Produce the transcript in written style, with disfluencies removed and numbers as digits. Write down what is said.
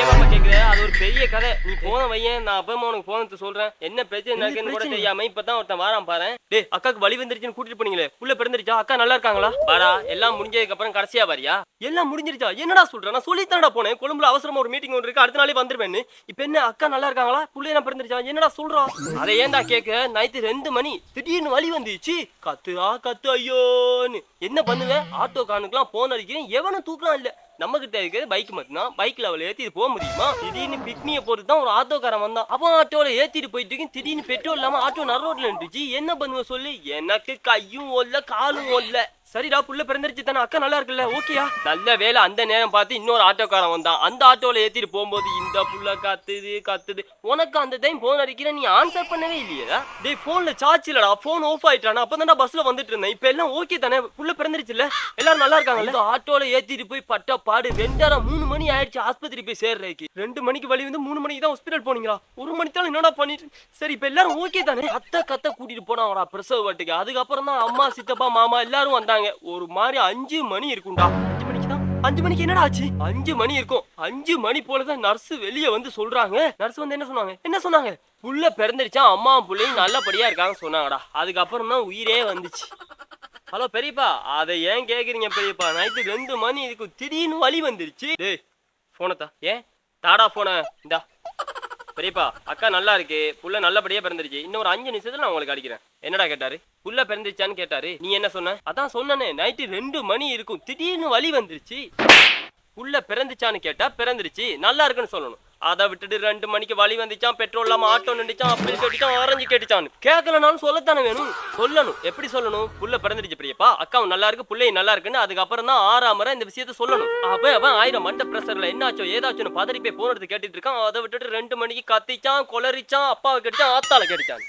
ஏமாமா கேக்குற? அது ஒரு பெரிய கதை. நீ போன வையேன், நான் அப்பமா உனக்கு போனது சொல்றேன். என்ன பிரச்சனை இருக்குன்னு கூட தெரியாம இப்பதான் ஒருத்தன் வாரான் பாரு. டேய், அக்காக்கு வலி வந்துருச்சுன்னு கூட்டிட்டு போனீங்களே, புள்ள பிறந்துருச்சா? அக்கா நல்லா இருக்காங்களா? வாடா, எல்லாம் முடிஞ்சதுக்கு அப்புறம் கடைசியா வரியா? எல்லாம் முடிஞ்சிருச்சா? என்னடா சொல்ற? நான் சொல்லித்தானடா போனேன். கொழும்புல அவசரமா ஒரு மீட்டிங் ஒன்று இருக்கு, அடுத்த நாளே வந்துருவேன்னு. இப்போ என்ன அக்கா நல்லா இருக்காங்களா? புள்ள என்ன பிறந்துருச்சா? என்னடா சொல்றா? அதை ஏன்டா கேட்க? நைட்டு 2 மணி திடீர்னு வலி வந்துச்சு. கத்துறா கத்து ஐயோன்னு. என்ன பண்ணுவேன்? ஆட்டோ கானுக்குலாம் போன் அடிக்கிறேன், எவனும் தூக்கலாம் இல்ல. நம்ம கிட்ட இருக்கிறது பைக் மட்டும்தான். பைக்ல அவளை ஏத்திட்டு போக முடியுமா? திடீர்னு பிக்னிய போட்டு தான் ஒரு ஆட்டோக்காரன் வந்தான். அவன் ஆட்டோல ஏத்திட்டு போயிட்டு இருக்கேன். திடீர்னு பெட்ரோல் இல்லாம ஆட்டோ நடு ரோட்ல நின்றுச்சு. என்ன பண்ணுவ சொல்லு? எனக்கு கையும் ஓடல காலும் ஓடல. சரிடா, புள்ள பிறந்துருச்சு தானே, அக்கா நல்லா இருக்குல்ல, ஓகேயா? நல்ல வேலை அந்த நேரம் பார்த்து இன்னொரு ஆட்டோக்காரன் வந்தான். அந்த ஆட்டோல ஏத்திட்டு போகும்போது இந்த புள்ள கத்துது கத்துது. உனக்கு அந்த டைம் போன் அடிக்கிறேன், நீ ஆன்சர் பண்ணவே இல்லையா? டேய், போன்ல சார்ஜ் இல்லடா, போன் ஆஃப் ஆயிட்டானா. அப்பதான்டா பஸ்ல வந்துட்டு இருந்தேன். இப்ப எல்லாம் ஓகே தானே, புள்ள பிறந்துருச்சுல்ல, எல்லாரும் நல்லா இருக்காங்கல்ல? ஆட்டோல ஏத்திட்டு போய் பட்ட பாடு 2:30 3 மணி ஆயிடுச்சு ஆஸ்பத்திரி போய் சேர்றதுக்கு. 2 மணிக்கு வலி வந்து 3 மணிக்கு தான் ஹாஸ்பிட்டல் போனீங்களா? 1 மணி தான் என்னடா பண்ணிட்டு? சரி, இப்ப எல்லாரும் ஓகே தானே? கத்த கூட்டிட்டு போனாங்கடா பிரசவ வாட்டுக்கு. அதுக்கப்புறம் தான் அம்மா சித்தப்பா மாமா எல்லாரும் வந்தாங்க. ஒரு மாதிரி 5 மணி இருக்கும்டா. 5 மணிக்கு தான் 5 மணிக்கு என்னடா ஆச்சு? 5 மணி இருக்கும். 5 மணி போலதான் நர்ஸ் வெளியே வந்து சொல்றாங்க. நர்ஸ் வந்து என்ன சொன்னாங்க? புள்ள பிறந்துருச்சா, அம்மா புள்ளையும் நல்லபடியா இருக்காங்க சொன்னாங்கடா. அதுக்கப்புறம் தான் உயிரே வந்துச்சு. ஹலோ பெரியப்பா, அதை ஏன் கேக்குறீங்க பெரியப்பா? நைட்டு 2 மணி இருக்கும், திடீர்னு வலி வந்துருச்சு. டேய், போனத்தா ஏன் தாடா போன இந்தா. பெரியப்பா, அக்கா நல்லா இருக்கு, புள்ள நல்லபடியா பிறந்துருச்சு. இன்னும் ஒரு 5 நிமிஷத்துல நான் உங்களுக்கு அடிக்கிறேன். என்னடா கேட்டாரு? புள்ள பிறந்துருச்சான்னு கேட்டாரு. நீ என்ன சொன்ன? அதான் சொன்னனே, நைட்டு 2 மணி இருக்கும், திடீர்னு வலி வந்துருச்சு. புள்ள பிறந்துச்சான்னு கேட்டா பிறந்துருச்சு, நல்லா இருக்குன்னு சொல்லணும். அதை விட்டுட்டு 2 மணிக்கு வலி வந்துச்சான், பெட்ரோல் இல்லாம ஆட்டோ நின்றுச்சான், அப்படி கேட்டுச்சான், ஆரஞ்சு கேட்டுச்சான்னு கேட்கலனாலும் சொல்லத்தானே வேணும். சொல்லணும். எப்படி சொல்லணும்? புள்ள பிறந்துருச்சு பெரியப்பா, அக்காவும் நல்லா இருக்கு, புள்ளையும் நல்லா இருக்குன்னு அதுக்கப்புறம் தான் ஆறாமற இந்த விஷயத்த சொல்லணும். அவன் 1000 மண்ட பிரஷர்ல என்னாச்சோ ஏதாச்சும் பதறி போய் போன் எடுத்து கேட்டுட்டு இருக்கான். அதை விட்டுட்டு 2 மணிக்கு கத்திச்சான், கொலரிச்சான், அப்பாவை கேட்டுச்சான், ஆத்தால கேட்டுச்சான்.